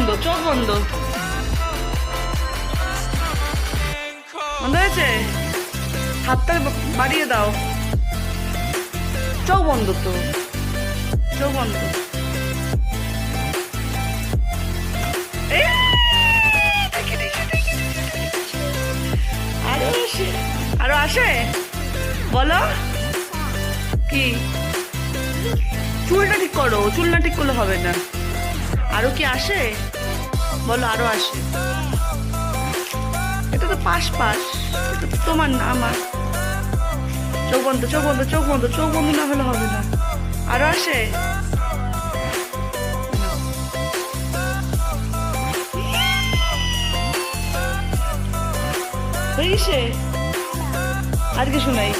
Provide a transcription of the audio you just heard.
বন্ধ, চোখ বন্ধ। বন্ধ হয়েছে? হাতটা বাড়িয়ে দাও। চোখ বন্ধ তো, চোখ বন্ধ। আরো আসে, আরো আসে, বলো কি? চুলটা ঠিক করো, চুল না ঠিক করলে হবে না। আরো কি আসে বলো? আরো আসে। এটা তো পাশ পাশ, এটা তো তোমার না আমার। চোখ বন্ধ, চোখ বন্ধ, চোখ বন্ধ, চোখ বন্ধ না হলে হবে না। আরো আসে। হয়েছে? আর কি শোনাই?